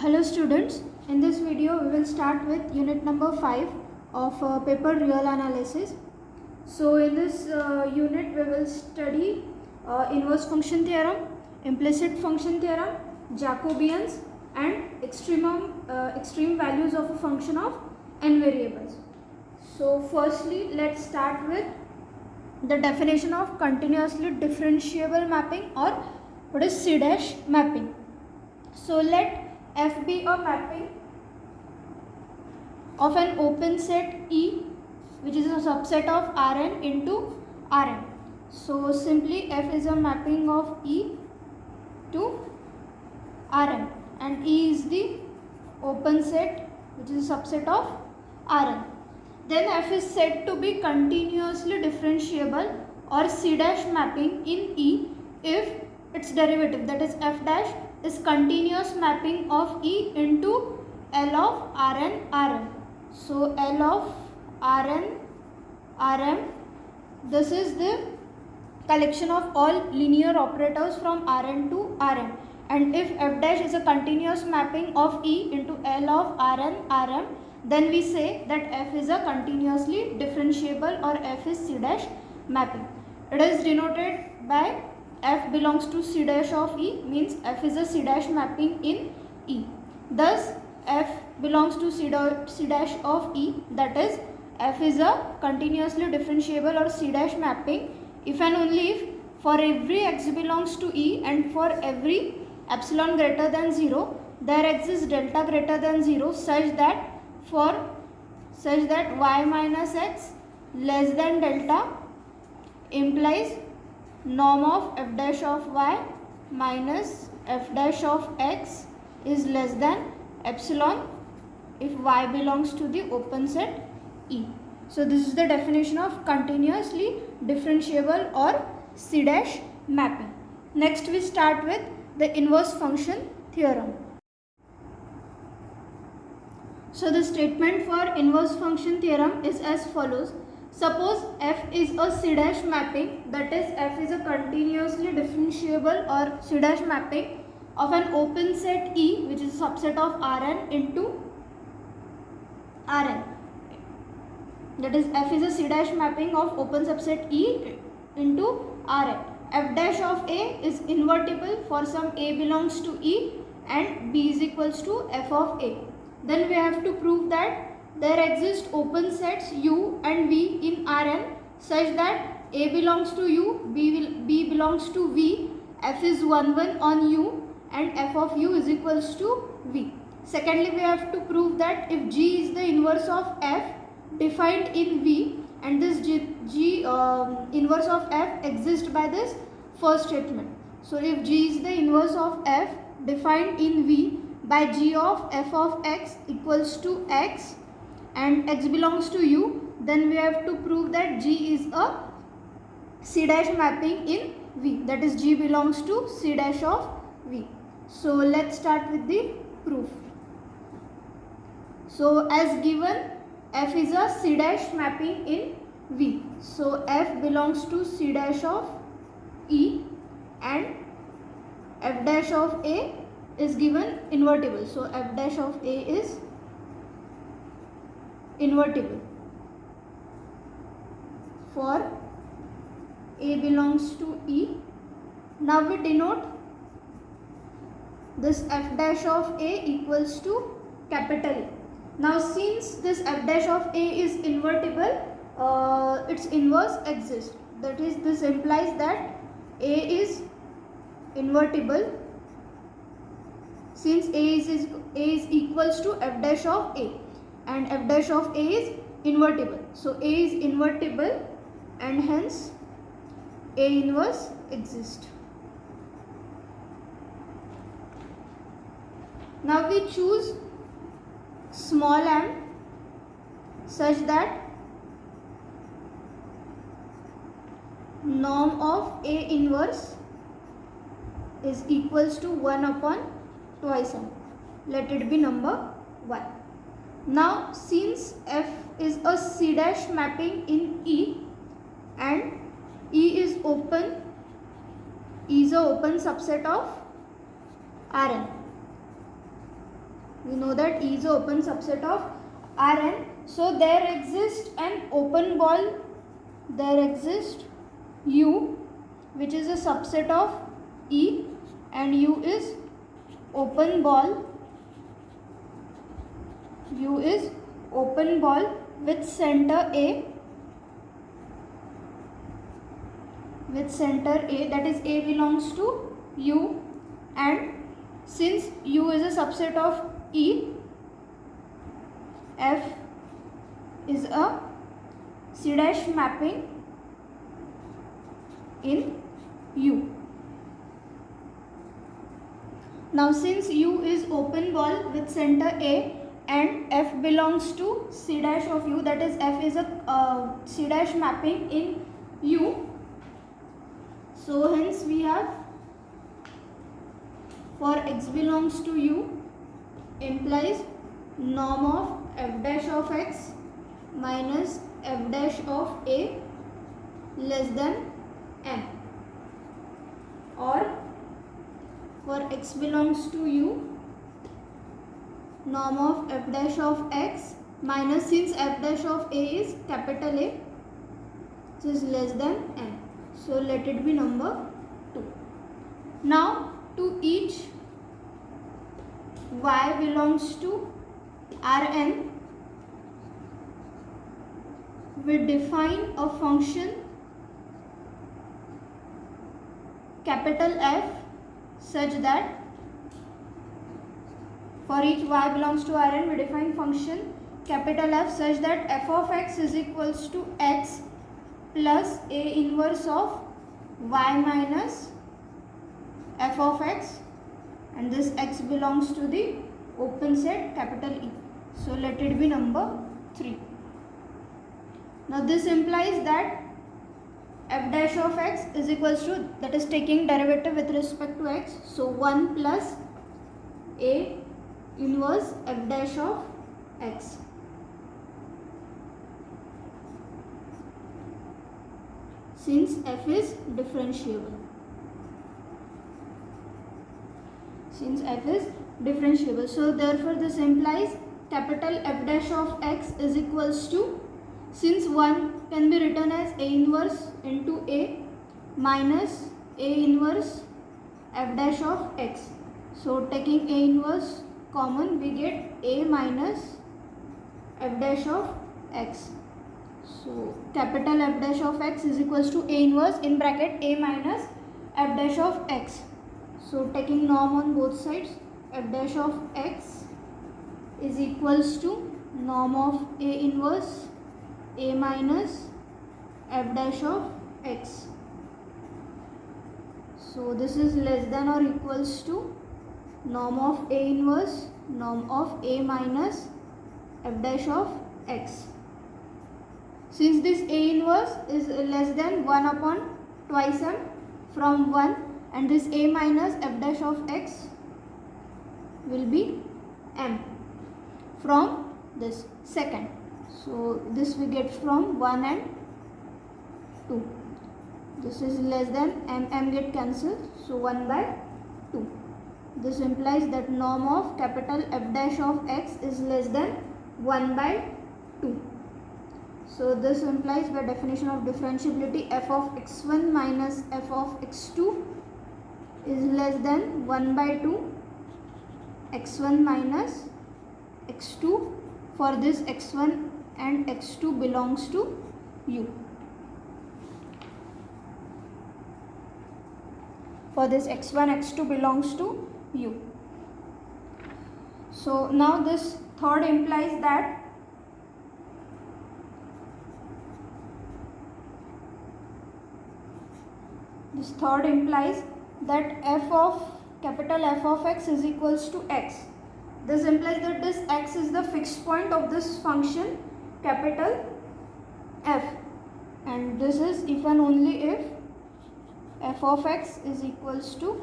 Hello students, in this video we will start with unit number 5 of paper real analysis. So in this unit we will study inverse function theorem, implicit function theorem, Jacobians and extreme values of a function of n variables. So firstly let's start with the definition of continuously differentiable mapping, or what is C dash mapping. So let F be a mapping of an open set E, which is a subset of Rn into Rn. So simply F is a mapping of E to Rn, and E is the open set which is a subset of Rn. Then F is said to be continuously differentiable or C dash mapping in E if its derivative, that is F dash, is continuous mapping of E into L of Rn Rm. So L of Rn Rm, this is the collection of all linear operators from Rn to Rm, and if F dash is a continuous mapping of E into L of Rn Rm, then we say that F is a continuously differentiable or F is C dash mapping. It is denoted by F belongs to C dash of E, means F is a C dash mapping in E. Thus F belongs to C dash of E, that is F is a continuously differentiable or C dash mapping if and only if for every x belongs to E and for every epsilon greater than 0 there exists delta greater than 0 such that y minus x less than delta implies norm of f dash of y minus f dash of x is less than epsilon if y belongs to the open set E. So this is the definition of continuously differentiable or C dash mapping. Next we start with the inverse function theorem. So the statement for inverse function theorem is as follows. Suppose F is a C dash mapping, that is F is a continuously differentiable or C dash mapping of an open set E, which is a subset of Rn into Rn. That is F is a C dash mapping of open subset E into Rn. F dash of A is invertible for some A belongs to E and B is equals to F of A. Then we have to prove that there exist open sets U and V in Rn such that A belongs to U, B belongs to V, F is 1 1 on U and F of U is equals to V. Secondly, we have to prove that if G is the inverse of F defined in V, and this G inverse of F exists by this first statement. So if G is the inverse of F defined in V by G of F of x equals to x and x belongs to U, then we have to prove that G is a C dash mapping in V, that is G belongs to C dash of V. So let's start with the proof. So as given, F is a C dash mapping in V. So F belongs to C dash of E and F dash of A is given invertible. So F dash of A is invertible for A belongs to E. Now we denote this F dash of A equals to capital A. Now since this F dash of A is invertible, its inverse exists. That is, this implies that A is invertible since A is equals to F dash of A and F dash of A is invertible. So A is invertible and hence A inverse exists. Now we choose small m such that norm of A inverse is equals to 1 upon twice m. Let it be number 1. Now since F is a C dash mapping in E and E is a open subset of Rn. We know that E is an open subset of Rn. So there exists an open ball. There exists U, which is a subset of E, and U is open ball. U is open ball with center A. With center A, that is A belongs to U, and since U is a subset of E, F is a C dash mapping in U. Now since U is open ball with center A and F belongs to C dash of U, that is F is a C dash mapping in U. So hence we have, for X belongs to U implies norm of F dash of X minus F dash of A less than N, or for X belongs to U, norm of F dash of X minus, since F dash of A is capital A, which is less than N. So let it be number 2. Now to each Y belongs to Rn, we define a function capital F such that for each Y belongs to Rn, we define function capital F such that f of x is equals to x plus A inverse of y minus f of x, and this x belongs to the open set capital E. So let it be number 3. Now this implies that f dash of x is equals to, that is taking derivative with respect to x, so 1 plus A inverse f dash of x. Since f is differentiable. So therefore this implies capital F dash of x is equals to, since 1 can be written as A inverse into A minus A inverse F dash of x. So taking A inverse common, we get A minus F dash of x. So capital F dash of x is equals to A inverse in bracket A minus F dash of x. So taking norm on both sides, F dash of x is equals to norm of A inverse A minus F dash of x. So this is less than or equals to norm of A inverse norm of A minus F dash of x. Since this A inverse is less than 1 upon twice m from 1, and this A minus F dash of x will be m from this second. So this we get from 1 and 2. This is less than m get cancelled, so 1 by 2. This implies that norm of capital F dash of x is less than 1 by 2. So this implies, by definition of differentiability, f of x1 minus f of x2 is less than 1 by 2 x1 minus x2 for this x1 and x2 belongs to U. For this x1, x2 belongs to U. So now this third implies that f of capital F of x is equals to x. This implies that this x is the fixed point of this function capital F, and this is if and only if f of x is equals to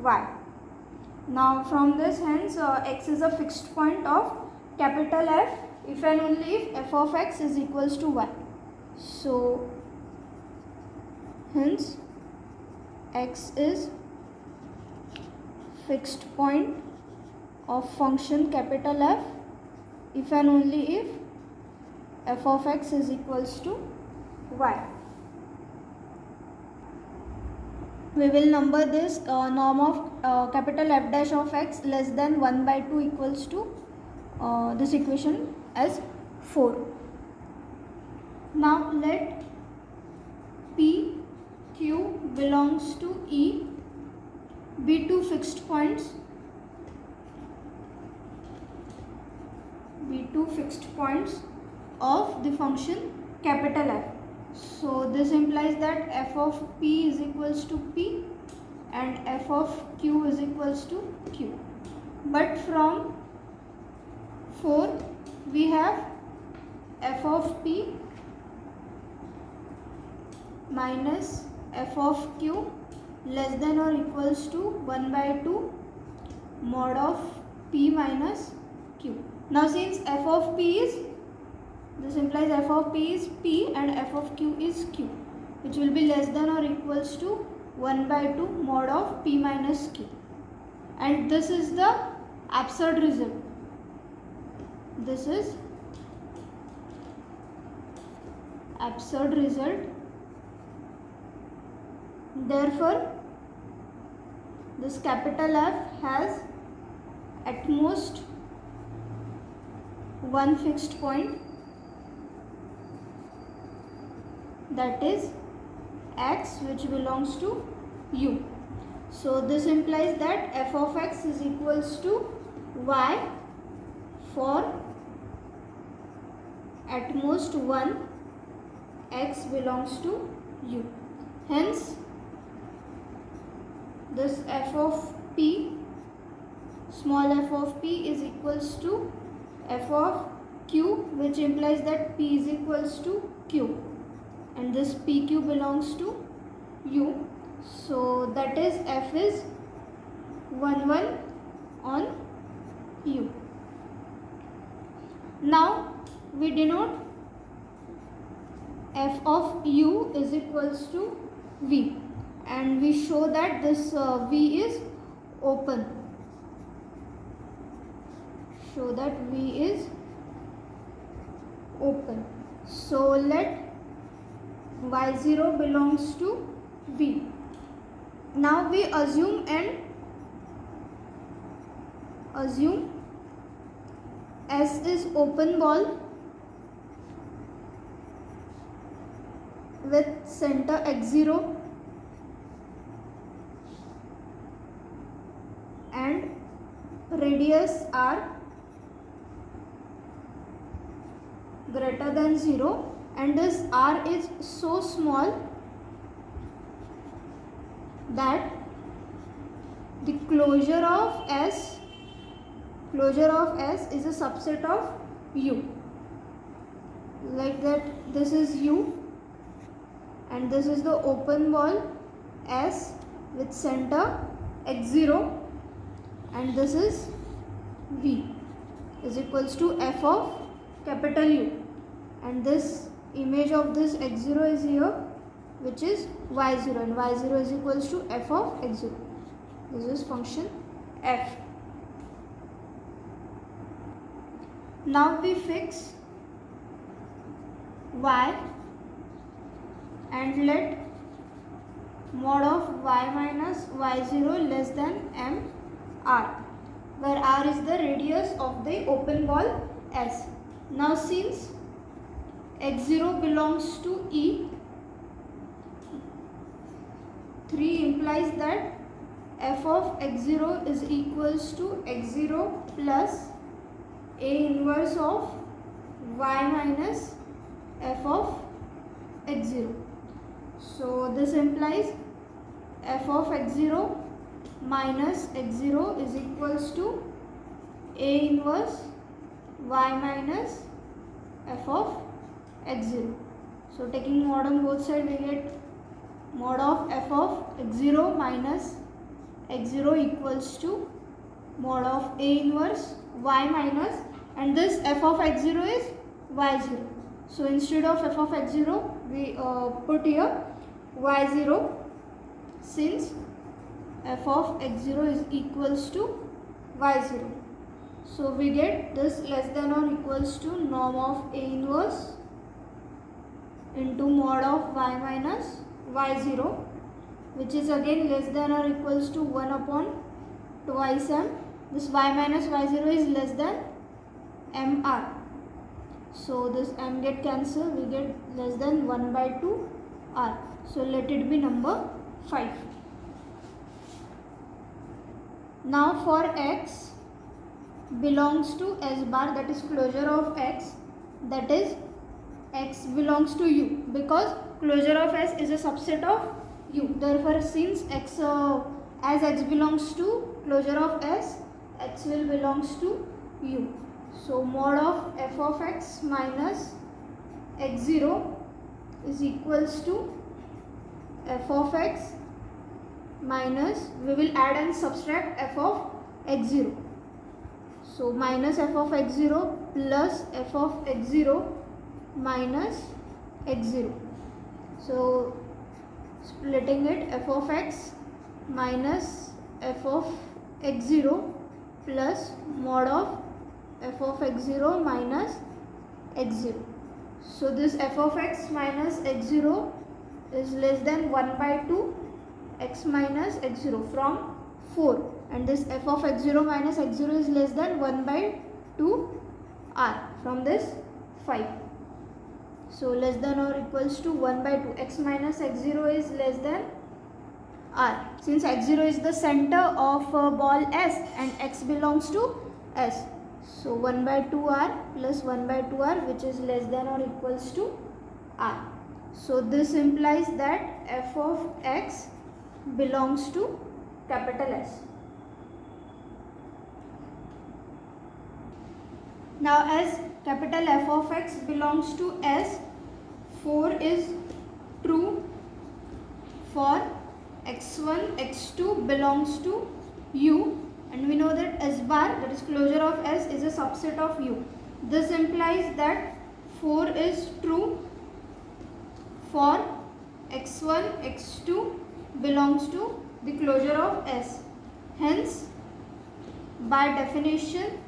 y. Now from this, hence x is a fixed point of capital F if and only if f of x is equals to y. So hence x is fixed point of function capital F if and only if f of x is equals to y. We will number this norm of capital F dash of x less than 1 by 2 equals to this equation as 4. Now let P Q belongs to E be two fixed points, of the function capital F. So this implies that f of P is equals to P and f of Q is equals to Q. But from 4 we have f of P minus f of Q less than or equals to 1 by 2 mod of P minus Q. Now since f of P is, this implies f of P is P and f of Q is Q, which will be less than or equals to 1 by 2 mod of P minus Q. And this is the absurd result. This is absurd result. Therefore, this capital F has at most one fixed point, that is x, which belongs to U. So this implies that f of x is equals to y for at most one x belongs to U. Hence this f of P, small f of P is equals to f of Q, which implies that P is equals to Q, and this PQ belongs to U. So that is f is 1 1 on U. Now we denote f of U is equals to V, and we show that this V is open. Show that V is open. So let y0 belongs to V. Now we assume S is open ball with center x0 and radius r greater than 0, and this r is so small that the closure of S is a subset of U. Like that, this is U and this is the open ball S with center x0, and this is V is equals to f of capital U, and this image of this x0 is here, which is y0, and y0 is equals to f of x0. This is function f. Now we fix y and let mod of y minus y0 less than m r, where r is the radius of the open ball S. Now since x0 belongs to E, 3 implies that f of x0 is equals to x0 plus a inverse of y minus f of x0. So this implies f of x0 minus x0 is equals to a inverse y minus f of x0. So taking mod on both sides, we get mod of f of x0 minus x0 equals to mod of a inverse y minus, and this f of x0 is y0. So instead of f of x0 we put here y0, since f of x0 is equals to y0. So we get this less than or equals to norm of A inverse into mod of y minus y0, which is again less than or equals to 1 upon twice m. This y minus y0 is less than mr. So this m get cancelled, we get less than 1 by 2 r. So let it be number 5. Now for x belongs to S bar, that is closure of x, that is x belongs to u, because closure of S is a subset of u. Therefore since x as x belongs to closure of S, x will belongs to u. So mod of f of x minus x0 is equals to f of x minus, we will add and subtract f of x0. So minus f of x0 plus f of x0 minus x0. So splitting it, f of x minus f of x0 plus mod of f of x0 minus x0. So this f of x minus x0 is less than 1 by 2 x minus x0 from 4, and this f of x0 minus x0 is less than 1 by 2 r from this 5. So less than or equals to 1 by 2, x minus x0 is less than r. Since x0 is the center of ball S and x belongs to S, so 1 by 2r plus 1 by 2r, which is less than or equals to r. So this implies that f of x belongs to capital S. Now as capital F of x belongs to S, 4 is true for x1, x2 belongs to U, and we know that S bar, that is closure of S, is a subset of U. This implies that 4 is true for x1, x2 belongs to the closure of S. Hence, by definition,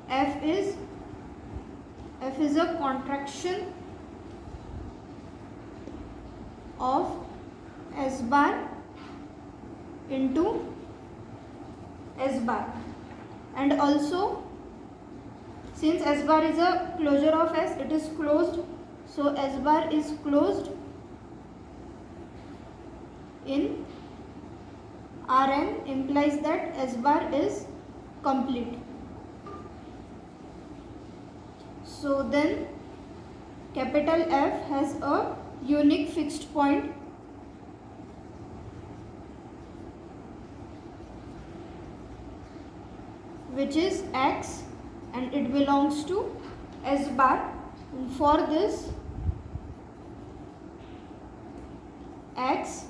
F is a contraction of S bar into S bar, and also since S bar is a closure of S, it is closed, so S bar is closed in Rn, implies that S bar is complete. So then capital F has a unique fixed point which is x, and it belongs to S bar. And for this x,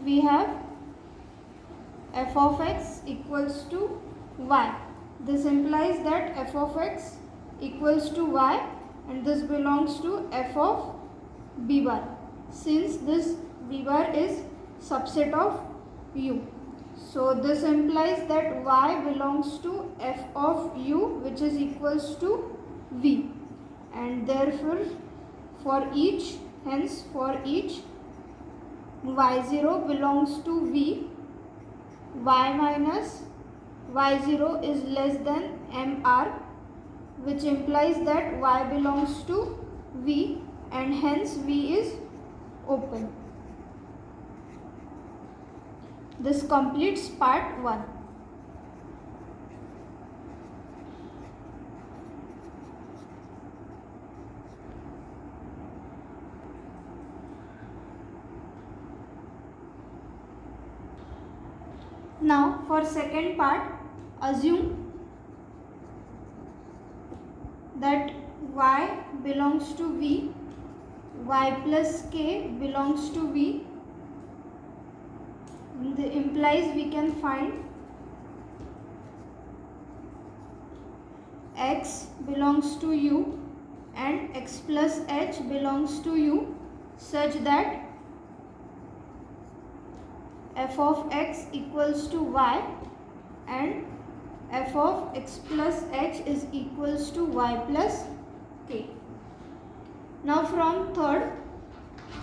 we have f of x equals to y. This implies that f of x equals to y, and this belongs to f of b bar, since this b bar is subset of u. So this implies that y belongs to f of u, which is equals to v, and therefore for each y0 belongs to v, y minus y0 is less than mr, which implies that y belongs to v, and hence v is open. This completes part 1. Now for second part, assume that y belongs to v, y plus k belongs to v. This implies we can find x belongs to u and x plus h belongs to u, such that f of x equals to y and f of x plus h is equals to y plus k. Now from third,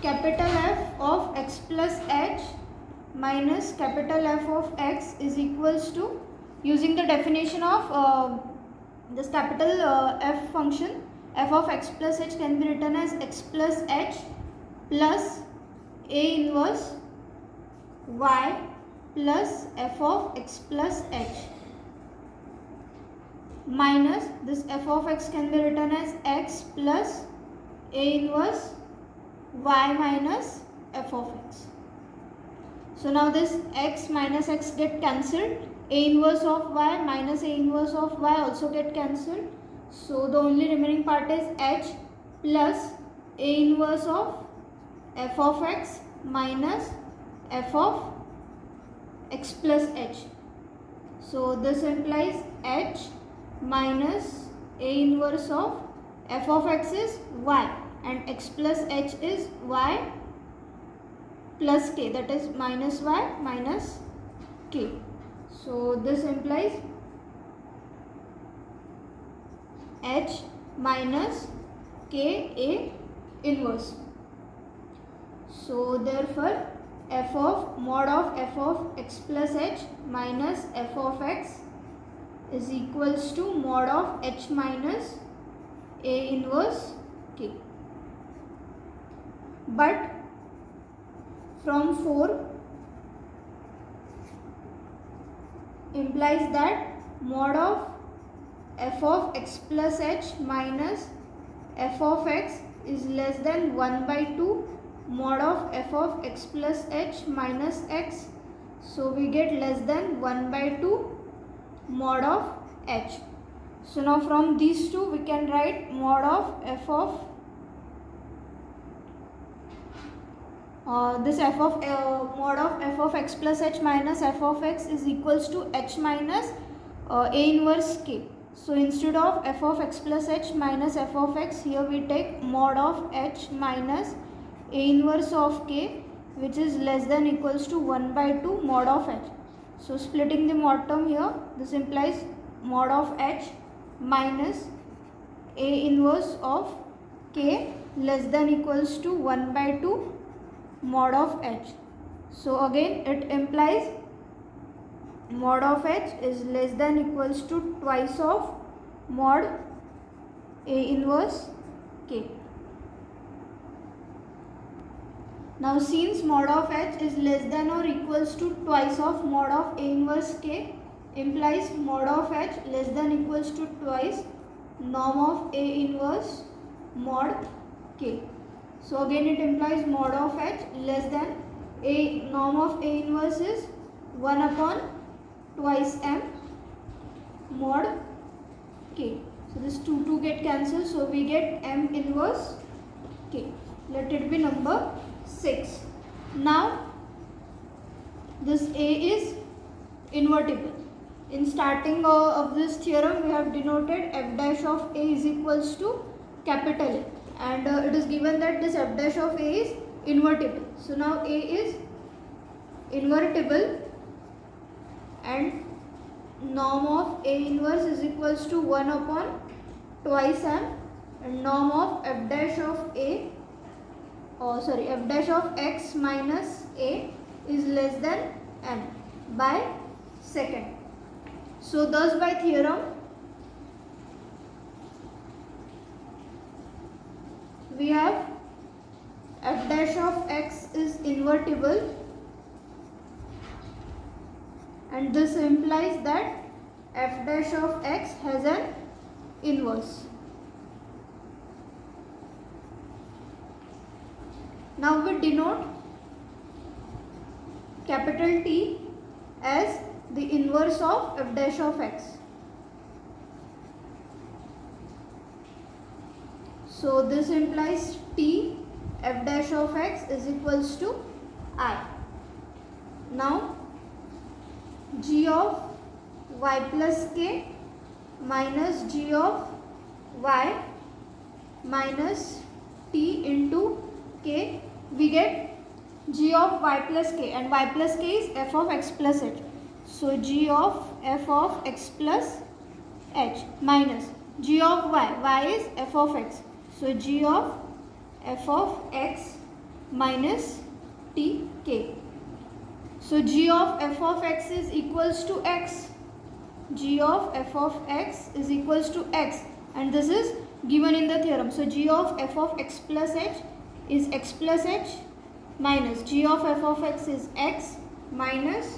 capital F of x plus h minus capital F of x is equals to, using the definition of this capital F function, f of x plus h can be written as x plus h plus A inverse y plus f of x plus h minus this f of x can be written as x plus A inverse y minus f of x. So now this x minus x get cancelled, A inverse of y minus A inverse of y also get cancelled. So the only remaining part is h plus A inverse of f of x minus f of x plus h. So this implies h minus A inverse of f of x is y and x plus h is y plus k, that is minus y minus k. So this implies h minus k A inverse. So therefore f of mod of f of x plus h minus f of x is equals to mod of h minus A inverse k. But from 4 implies that mod of f of x plus h minus f of x is less than 1 by 2 mod of f of x plus h minus x. So we get less than 1 by 2 mod of h. So now from these two we can write mod of f of this f of mod of f of x plus h minus f of x is equals to h minus A inverse k. So instead of f of x plus h minus f of x, here we take mod of h minus A inverse of k, which is less than equals to 1 by 2 mod of h. So splitting the mod term here, this implies mod of h minus A inverse of k less than equals to 1 by 2 mod of h. So again it implies mod of h is less than equals to twice of mod A inverse k. Now since mod of h is less than or equals to twice of mod of A inverse k, implies mod of h less than equals to twice norm of A inverse mod k. So again it implies mod of h less than A, norm of A inverse is 1 upon twice m mod k. So this 2 get cancelled, so we get m inverse k. Let it be number 6. Now this A is invertible. In starting of this theorem we have denoted f dash of A is equals to capital A, and it is given that this f dash of A is invertible. So now A is invertible and norm of A inverse is equals to 1 upon twice m, and norm of f dash of A f dash of x minus A is less than m by second. So thus by theorem we have f dash of x is invertible, and this implies that f dash of x has an inverse. Now we denote capital T as the inverse of f dash of x. So this implies T f dash of x is equals to I. Now g of y plus k minus g of y minus t into k, we get g of y plus k, and y plus k is f of x plus h. So g of f of x plus h minus g of y is f of x. So g of f of x minus t k. So g of f of x is equals to x. G of f of x is equals to x, and this is given in the theorem. So g of f of x plus h is x plus h minus g of f of x is x minus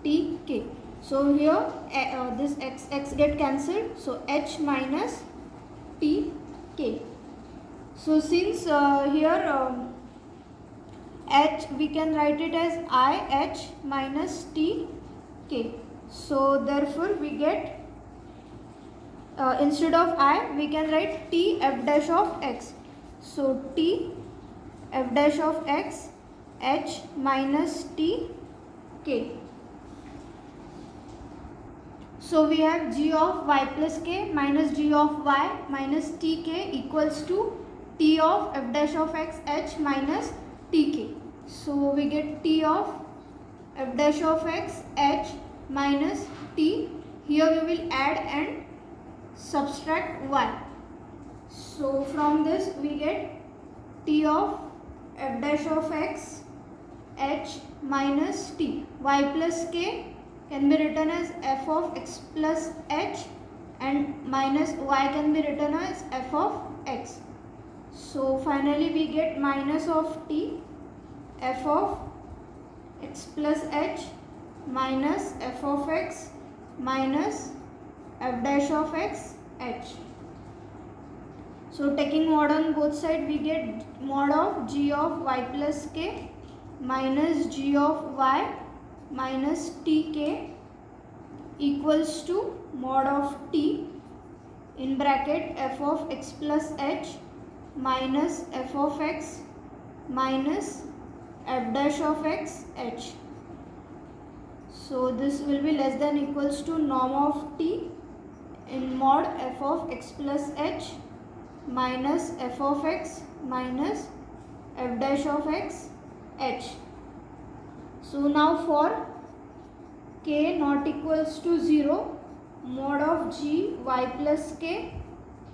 t k. So here this x get cancelled, so h minus t k. So since here h we can write it as I h minus t k. So therefore we get instead of I we can write t f dash of x. So t f dash of x h minus t k. So we have g of y plus k minus g of y minus t k equals to t of f dash of x h minus t k. So we get t of f dash of x h minus t. Here we will add and subtract y. So from this we get t of f dash of x h minus t. Y plus k can be written as f of x plus h, and minus y can be written as f of x. So finally we get minus of t f of x plus h minus f of x minus f dash of x h. So taking mod on both sides we get mod of g of y plus k minus g of y minus t k equals to mod of t in bracket f of x plus h minus f of x minus f dash of x h. So this will be less than equals to norm of t in mod f of x plus h minus f of x minus f dash of x h. So now for k not equals to 0, mod of g y plus k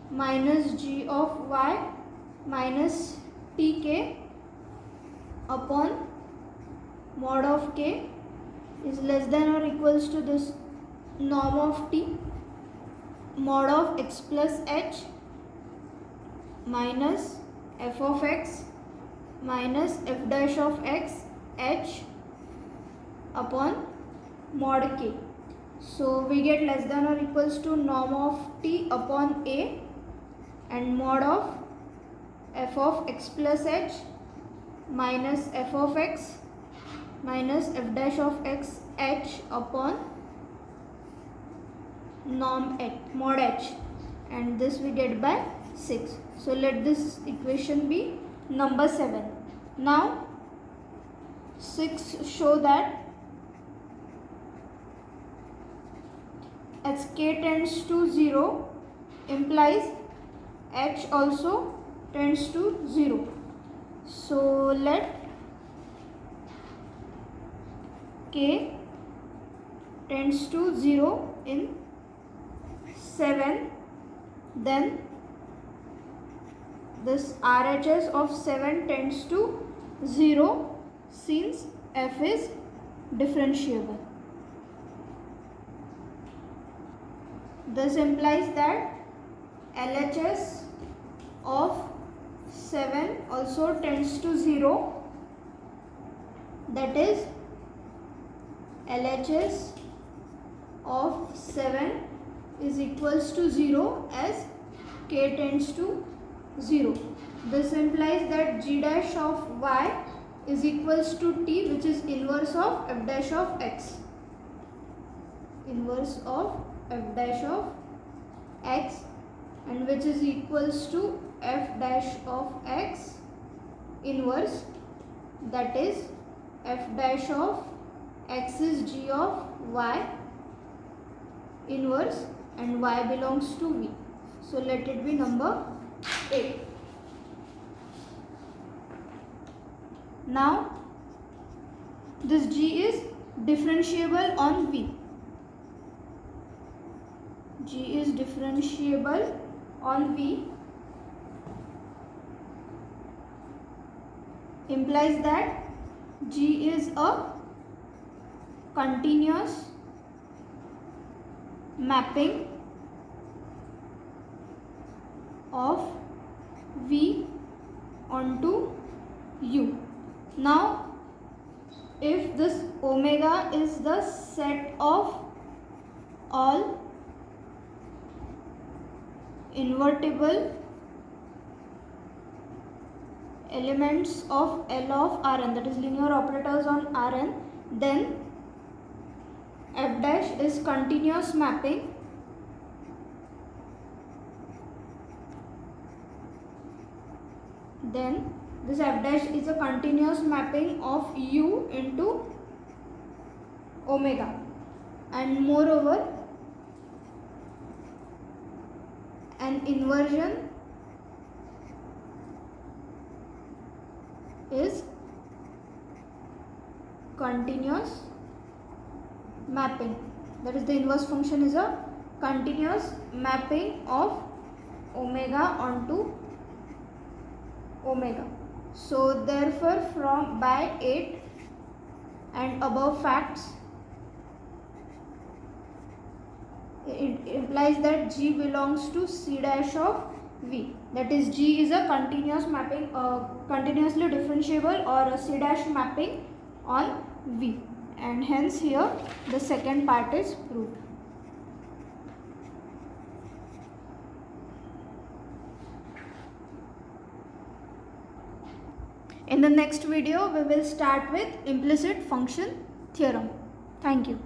minus g of y minus t k upon mod of k is less than or equals to this norm of t, mod of x plus h minus f of x minus f dash of x h upon mod k. So we get less than or equals to norm of t upon a and mod of x plus h minus f of x minus f dash of x h upon norm h, mod h, and this we get by 6. So let this equation be number 7. Now 6 show that as k tends to 0 implies h also tends to 0. So let k tends to 0 in 7, then this RHS of 7 tends to 0 since f is differentiable. This implies that LHS of 7 also tends to 0, that is LHS of 7 is equals to 0 as k tends to 0. This implies that g dash of y is equals to t, which is inverse of f dash of x. Inverse of f dash of x, and which is equals to f dash of x inverse, that is f dash of x is g of y inverse and y belongs to v. So let it be number 8. Now this G is differentiable on V. G is differentiable on V implies that G is a continuous mapping of V onto U. Now if this omega is the set of all invertible elements of L of Rn, that is linear operators on Rn, then f dash is continuous mapping then this f dash is a continuous mapping of U into omega, and moreover an inversion is continuous mapping, that is the inverse function is a continuous mapping of omega onto omega. So therefore from by 8 and above facts, it implies that G belongs to C dash of V, that is G is a continuous mapping, continuously differentiable or a C dash mapping on V, and hence here the second part is proved. In the next video we will start with implicit function theorem. Thank you.